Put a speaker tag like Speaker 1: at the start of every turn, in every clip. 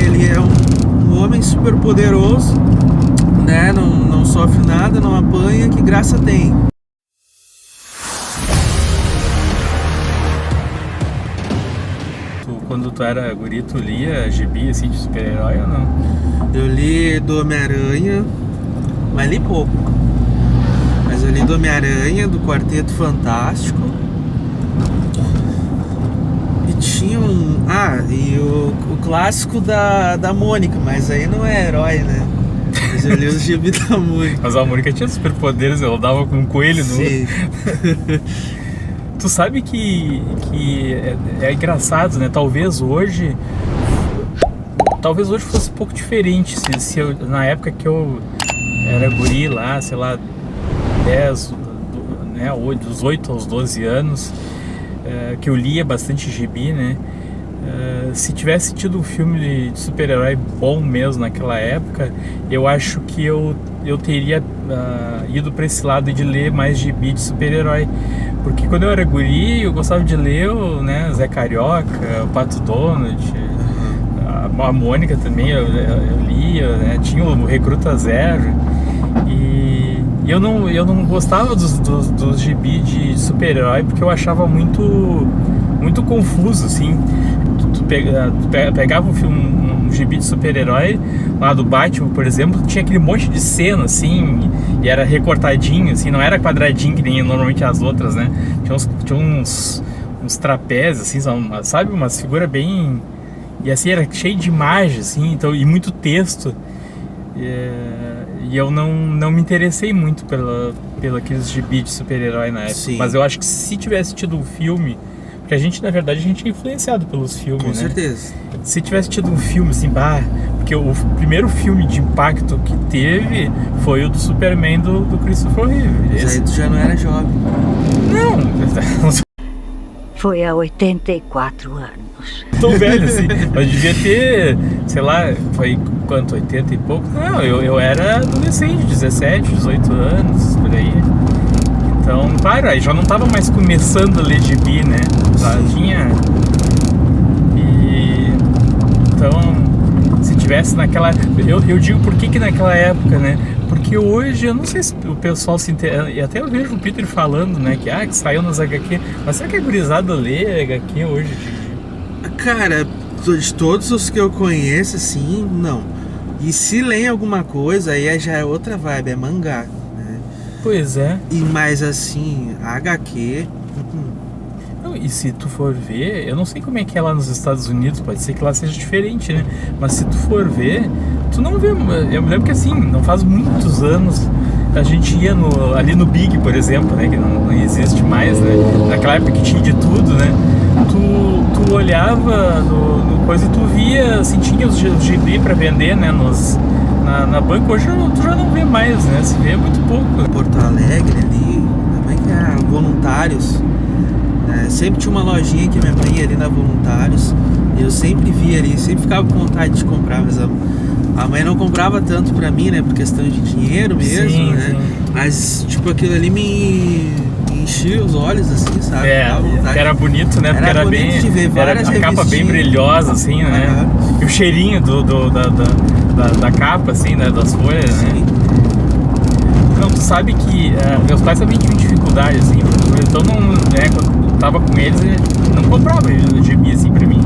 Speaker 1: ele é um homem super poderoso, né? Não sofre nada, não apanha, que graça tem.
Speaker 2: Quando tu era guri, tu lia gibi assim de super-herói ou não?
Speaker 1: Eu li do Homem-Aranha, mas li pouco. Mas eu li do Homem-Aranha, do Quarteto Fantástico. E tinha um... e o clássico da Mônica, mas aí não é herói, né? Mas eu li os gibi da Mônica.
Speaker 2: Mas a Mônica tinha superpoderes, ela dava com um coelho no...
Speaker 1: Sim.
Speaker 2: Tu sabe que é engraçado, né? Talvez hoje fosse um pouco diferente. Se eu, na época que eu era guri lá, sei lá, 10, né, dos 8 aos 12 anos, que eu lia bastante gibi, né? Se tivesse tido um filme de super-herói bom mesmo naquela época, eu acho que eu teria ido para esse lado de ler mais gibi de super-herói. Porque quando eu era guri, eu gostava de ler o Zé Carioca, o Pato Donald, a Mônica também eu lia, né? Tinha o Recruta Zero. E eu não gostava dos gibi de super-herói porque eu achava muito confuso, assim. Tu pegava um gibi de super-herói lá do Batman, por exemplo, tinha aquele monte de cena, assim, e era recortadinho, assim, não era quadradinho que nem normalmente as outras, né? Tinha uns trapézios, assim, sabe? Umas figuras bem... E assim, era cheio de imagens, assim, então, e muito texto. E eu não me interessei muito pelo aqueles gibi de super-herói na época.
Speaker 1: Sim.
Speaker 2: Mas eu acho que se tivesse tido um filme... Porque a gente, na verdade, a gente é influenciado pelos filmes,
Speaker 1: Com
Speaker 2: né?
Speaker 1: certeza.
Speaker 2: Se tivesse tido um filme assim, porque o primeiro filme de impacto que teve foi o do Superman do Christopher Reeve.
Speaker 1: Mas aí tu já não era jovem.
Speaker 2: Não,
Speaker 3: Foi há 84 anos.
Speaker 2: tão velho assim, mas devia ter, sei lá, foi quanto, 80 e pouco? Não, eu era adolescente, 17, 18 anos, por aí. Então, claro, aí já não tava mais começando a ler gibi, né? Já tinha... Então, se tivesse naquela... Eu digo por que naquela época, né? Porque hoje, eu não sei se o pessoal se interessa... E até eu vejo o Peter falando, né? Que saiu nas HQ. Mas será que é gurizada ler HQ hoje?
Speaker 1: Cara, de todos os que eu conheço, assim, não. E se leem alguma coisa, aí já é outra vibe, é mangá.
Speaker 2: Pois é.
Speaker 1: E mais assim, HQ.
Speaker 2: Não, e se tu for ver, eu não sei como é que é lá nos Estados Unidos, pode ser que lá seja diferente, né? Mas se tu for ver, tu não vê. Eu me lembro que assim, não faz muitos anos a gente ia ali no Big, por exemplo, né? Que não existe mais, né? Naquela época que tinha de tudo, né? Tu olhava no coisa e tu via, assim, tinha os gibi pra vender, né? Na banca. Hoje tu já não vê mais, né? Se vê muito pouco.
Speaker 1: Porto Alegre ali, também que é Voluntários. Sempre tinha uma lojinha que minha mãe ia ali na Voluntários. E eu sempre via ali, sempre ficava com vontade de comprar, mas a mãe não comprava tanto pra mim, né? Por questão de dinheiro mesmo,
Speaker 2: sim,
Speaker 1: né?
Speaker 2: Sim.
Speaker 1: Mas, tipo, aquilo ali me enchia os olhos, assim, sabe?
Speaker 2: Era bonito, né? Porque era bem...
Speaker 1: de ver várias
Speaker 2: era a capa bem brilhosa, assim, né? E o cheirinho da capa, assim, né? Das folhas,
Speaker 1: sim,
Speaker 2: né? Não, tu sabe que meus pais também tinham dificuldade, assim, então não, né, quando eu tava com eles, não comprava gibi, assim, pra mim.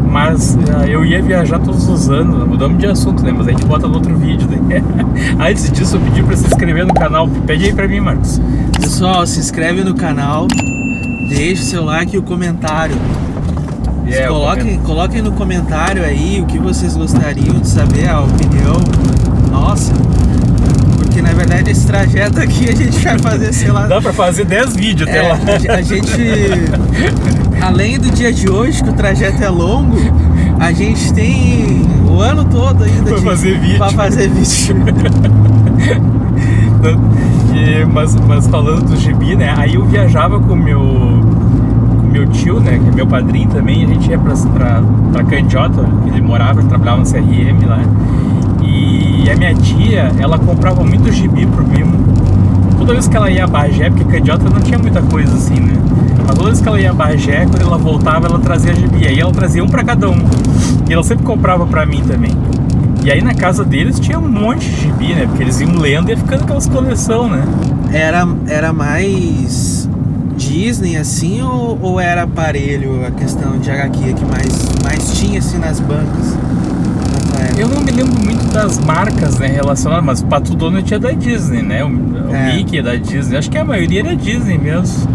Speaker 2: Mas eu ia viajar todos os anos, mudamos de assunto, né? Mas a gente bota no outro vídeo, né? Antes disso, eu pedi pra se inscrever no canal. Pede aí pra mim, Marcos.
Speaker 1: Pessoal, se inscreve no canal, deixe seu like e o comentário. Coloquem no comentário aí o que vocês gostariam de saber, a opinião nossa. Porque na verdade esse trajeto aqui a gente vai fazer, sei lá...
Speaker 2: Dá pra fazer 10 vídeos até lá.
Speaker 1: A gente, além do dia de hoje, que o trajeto é longo, a gente tem o ano todo ainda
Speaker 2: pra fazer vídeo. Mas falando do gibi, né? Aí eu viajava com meu tio, né? Que é meu padrinho também. A gente ia pra Candiota, ele trabalhava no CRM lá. E a minha tia, ela comprava muito gibi pro primo. toda vez que ela ia a Bagé, porque Candiota não tinha muita coisa assim, né? Mas toda vez que ela ia a Bagé, quando ela voltava, ela trazia gibi. Aí ela trazia um pra cada um. E ela sempre comprava pra mim também. E aí na casa deles tinha um monte de gibi, né? Porque eles iam lendo e ia ficando aquelas coleção, né?
Speaker 1: Era mais Disney assim ou era aparelho, a questão de HQ que mais tinha assim nas bancas?
Speaker 2: Eu não me lembro muito das marcas, né, relacionadas, mas o Pato Donald é da Disney, né? O Mickey é da Disney. Acho que a maioria era Disney mesmo.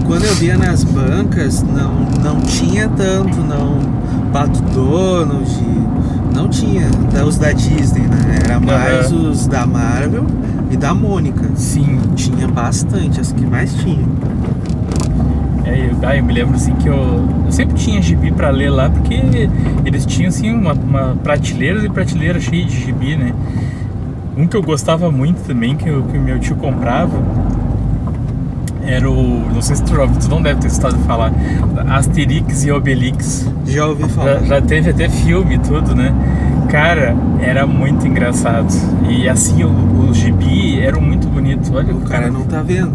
Speaker 1: Quando eu via nas bancas, não tinha tanto, não. Pato Donald, não tinha os da Disney, né? Era mais os da Marvel e da Mônica.
Speaker 2: Sim.
Speaker 1: Tinha bastante, as que mais tinha.
Speaker 2: Eu me lembro assim que eu sempre tinha gibi pra ler lá, porque eles tinham assim uma prateleira e prateleira cheia de gibi, né? Um que eu gostava muito também, que o meu tio comprava, era o... Não sei se tu não deve ter escutado falar, Asterix e Obelix.
Speaker 1: Já ouvi falar.
Speaker 2: Já teve até filme e tudo, né? Cara, era muito engraçado. E assim, os gibi eram muito bonitos. Olha,
Speaker 1: o cara não tá vendo.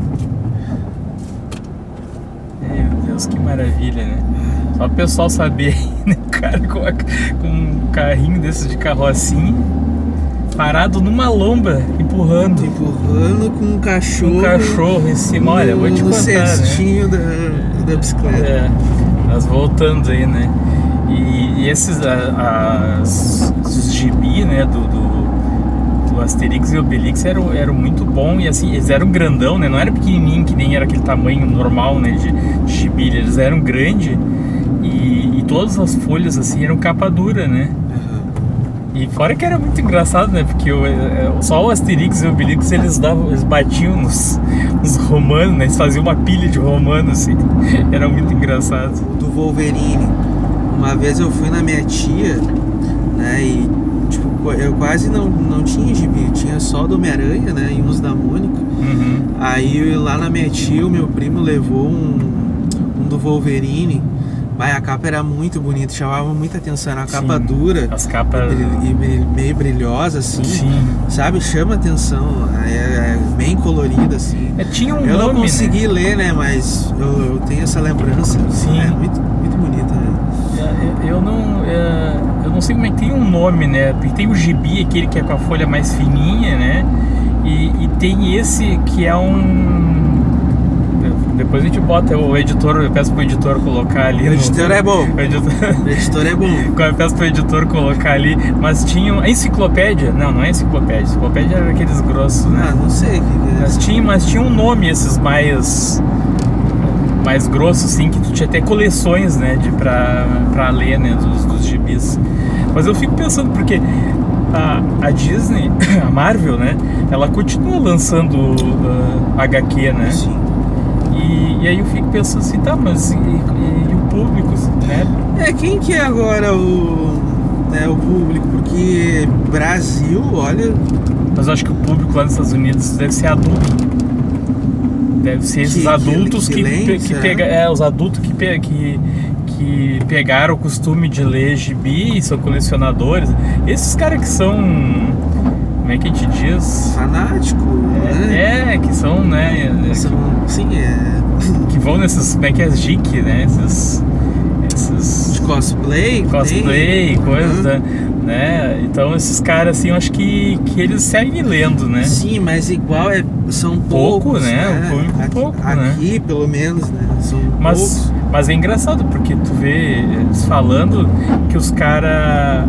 Speaker 2: Meu Deus, que maravilha, né? Só o pessoal saber, né? Cara com um carrinho desses de carrocinha, parado numa lomba, empurrando
Speaker 1: com um cachorro.
Speaker 2: Um cachorro em cima, olha, vou te contar,
Speaker 1: no cestinho, né? da bicicleta.
Speaker 2: Mas voltando aí, né? E esses, os gibi, né, do Asterix e Obelix eram muito bom. E assim, eles eram grandão, né? Não era pequenininho, que nem era aquele tamanho normal, né, de gibi. Eles eram grande e todas as folhas, assim, eram capa dura, né? E fora que era muito engraçado, né? Porque só o Asterix e o Obelix, eles batiam nos romanos, né? Eles faziam uma pilha de romanos, assim. Era muito engraçado.
Speaker 1: Do Wolverine. Uma vez eu fui na minha tia, né? E, tipo, eu quase não tinha gibi. Eu tinha só do Homem-Aranha, né? E uns da Mônica. Aí lá na minha tia, o meu primo levou um do Wolverine. Mas a capa era muito bonita, chamava muita atenção. Era uma capa dura.
Speaker 2: As capas...
Speaker 1: meio brilhosa, assim.
Speaker 2: Sim.
Speaker 1: Sabe? Chama atenção. É bem colorida, assim.
Speaker 2: Tinha um
Speaker 1: eu
Speaker 2: nome,
Speaker 1: não consegui
Speaker 2: né?
Speaker 1: ler, né? Mas eu tenho essa lembrança.
Speaker 2: Sim.
Speaker 1: É muito, muito bonita, né?
Speaker 2: Eu não sei como é que tem um nome, né? Porque tem o gibi, aquele que é com a folha mais fininha, né? E tem esse que é um... Depois a gente bota o editor, eu peço pro editor colocar ali.
Speaker 1: O editor é bom. O editor é bom.
Speaker 2: Eu peço pro editor colocar ali. Mas tinha a enciclopédia. Não é enciclopédia. Enciclopédia era aqueles grossos, né?
Speaker 1: Não sei o que é.
Speaker 2: Mas tinha um nome, esses mais grossos, assim, que tu tinha até coleções, né? Pra ler, né? Dos gibis. Mas eu fico pensando, porque a Disney, a Marvel, né? Ela continua lançando HQ, né?
Speaker 1: Sim.
Speaker 2: E aí eu fico pensando assim, tá, mas e o público, né?
Speaker 1: Quem que é agora o público? Porque Brasil, olha...
Speaker 2: Mas eu acho que o público lá nos Estados Unidos deve ser adulto. Deve ser esses adultos que pegam... os adultos que pegaram o costume de ler gibi, são colecionadores. Esses caras que são... Como é que a gente diz?
Speaker 1: Fanático, né?
Speaker 2: Que são, né? Que vão nesses, como é que é, as geek, né? Esses
Speaker 1: de cosplay,
Speaker 2: coisa, né? Então esses caras, assim, eu acho que eles seguem lendo, né?
Speaker 1: Sim, mas igual são poucos,
Speaker 2: né?
Speaker 1: Aqui, pelo menos, né? São poucos.
Speaker 2: Mas é engraçado, porque tu vê eles falando que os caras...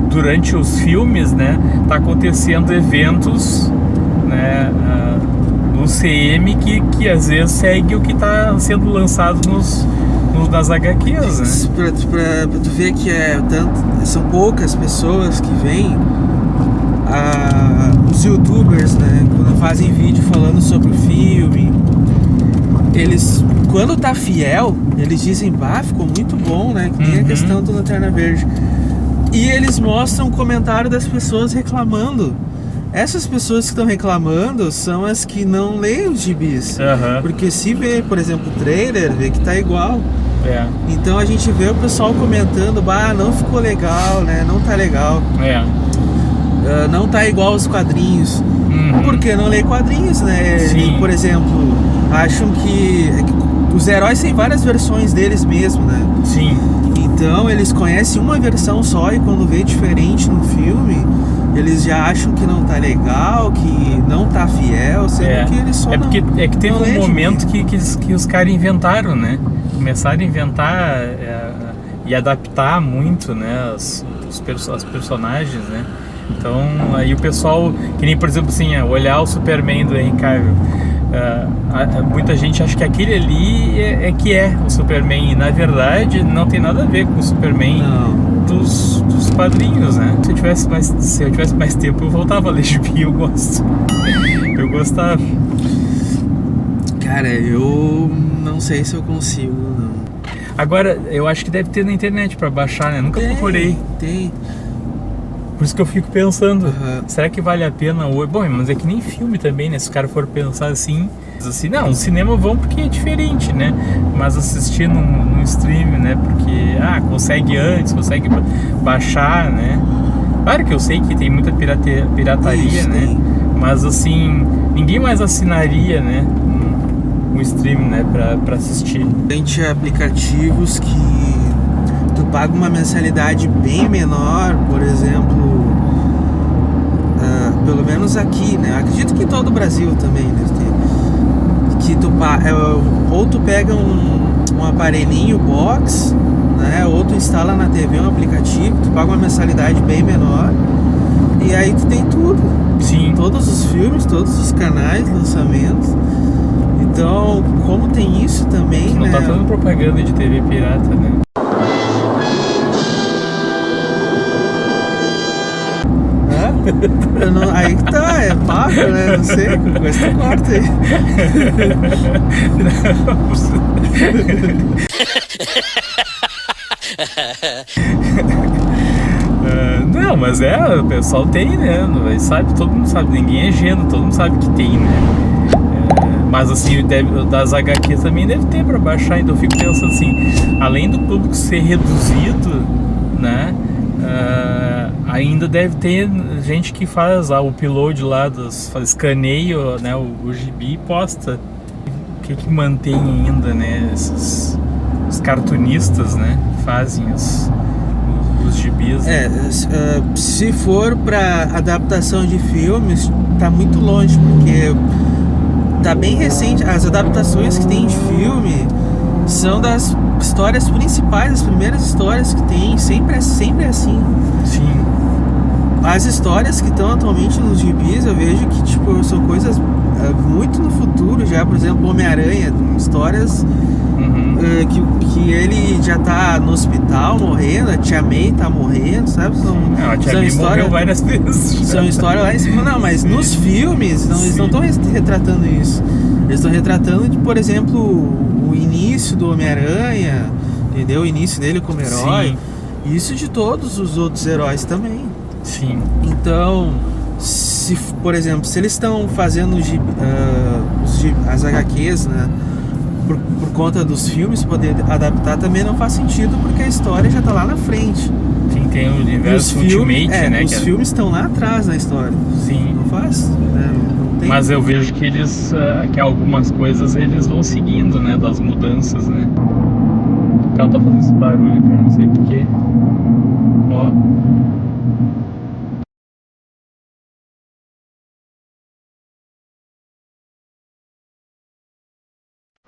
Speaker 2: durante os filmes, né, tá acontecendo eventos, né, no CM que às vezes segue o que tá sendo lançado nas HQs, né?
Speaker 1: Pra tu ver que são poucas pessoas que vêm, os youtubers, né, quando fazem vídeo falando sobre o filme, eles, quando tá fiel, eles dizem, ficou muito bom, né, que nem a questão do Lanterna Verde. E eles mostram o comentário das pessoas reclamando. Essas pessoas que estão reclamando são as que não leem os gibis. Porque se vê, por exemplo, o trailer, vê que tá igual. Então a gente vê o pessoal comentando, não ficou legal, né? Não tá legal. Não tá igual aos quadrinhos. porque não lê quadrinhos, né?
Speaker 2: Sim.
Speaker 1: E, por exemplo, acham que os heróis têm várias versões deles mesmo, né?
Speaker 2: Sim.
Speaker 1: Então eles conhecem uma versão só e quando vê diferente no filme, eles já acham que não tá legal, que não tá fiel, sendo que eles só
Speaker 2: porque
Speaker 1: não,
Speaker 2: é que teve
Speaker 1: não lê
Speaker 2: um momento
Speaker 1: gibi.
Speaker 2: que os caras inventaram, né? Começaram a inventar e adaptar muito, né? As personagens, né? Então aí o pessoal, que nem por exemplo assim, olhar o Superman do Henry Cavill, muita gente acha que aquele ali é o Superman, e na verdade não tem nada a ver com o Superman dos quadrinhos, né? Se eu tivesse mais tempo eu voltava a ler gibi, eu gosto. Eu gostava.
Speaker 1: Cara, eu não sei se eu consigo, não.
Speaker 2: Agora, eu acho que deve ter na internet pra baixar, né? Nunca procurei.
Speaker 1: Tem.
Speaker 2: Por isso que eu fico pensando,
Speaker 1: Uhum.
Speaker 2: será que vale a pena hoje? Bom, mas é que nem filme também, né? Se os caras forem pensar assim, não, no cinema vão porque é diferente, né? Mas assistir num stream, né? Porque, consegue antes, consegue baixar, né? Claro que eu sei que tem muita pirataria,
Speaker 1: Isso,
Speaker 2: né?
Speaker 1: tem.
Speaker 2: Mas assim, ninguém mais assinaria, né? Um stream, né? Pra assistir.
Speaker 1: Tem aplicativos que tu paga uma mensalidade bem menor, por exemplo, pelo menos aqui, né? Acredito que em todo o Brasil também deve ter. Que ou tu pega um aparelhinho box, né? Ou tu instala na TV um aplicativo, tu paga uma mensalidade bem menor e aí tu tem tudo.
Speaker 2: Sim.
Speaker 1: Todos os filmes, todos os canais, lançamentos. Então, como tem isso também,
Speaker 2: Não
Speaker 1: né?
Speaker 2: tá fazendo propaganda de TV pirata, né?
Speaker 1: Aí que tá, é pago, né? Não sei, mas tu corta aí.
Speaker 2: Não, mas o pessoal tem, né? Sabe, todo mundo sabe, ninguém é gênio, todo mundo sabe que tem, né? Mas assim, das HQs também deve ter pra baixar, então eu fico pensando assim, além do público ser reduzido, né? Ainda deve ter gente que faz o upload lá, escaneia, né, o gibi e posta. O que mantém ainda, né, os cartunistas, né, fazem os gibis, né?
Speaker 1: Se for pra adaptação de filmes, tá muito longe, porque tá bem recente. As adaptações que tem de filme são das histórias principais, as primeiras histórias que tem, sempre é assim.
Speaker 2: Sim.
Speaker 1: As histórias que estão atualmente nos gibis, eu vejo que tipo, são coisas muito no futuro já, por exemplo, Homem-Aranha, histórias que ele já tá no hospital morrendo, a Tia May tá morrendo, sabe?
Speaker 2: A Tia May morreu várias vezes.
Speaker 1: São histórias lá em cima, não, mas nos filmes eles não estão retratando isso. Eles estão retratando, por exemplo, o início do Homem-Aranha, entendeu? O início dele como herói. Sim. Isso de todos os outros heróis também.
Speaker 2: Sim.
Speaker 1: Então, por exemplo, se eles estão fazendo as HQs, né, por conta dos filmes, poder adaptar também não faz sentido, porque a história já tá lá na frente.
Speaker 2: Sim, tem o universo Ultimate, né?
Speaker 1: Os filmes estão lá atrás na história.
Speaker 2: Sim.
Speaker 1: Não faz? Não tem.
Speaker 2: Mas eu vejo que que algumas coisas eles vão seguindo, né? Das mudanças, né? O cara tá fazendo esse barulho, cara, não sei porquê. Ó.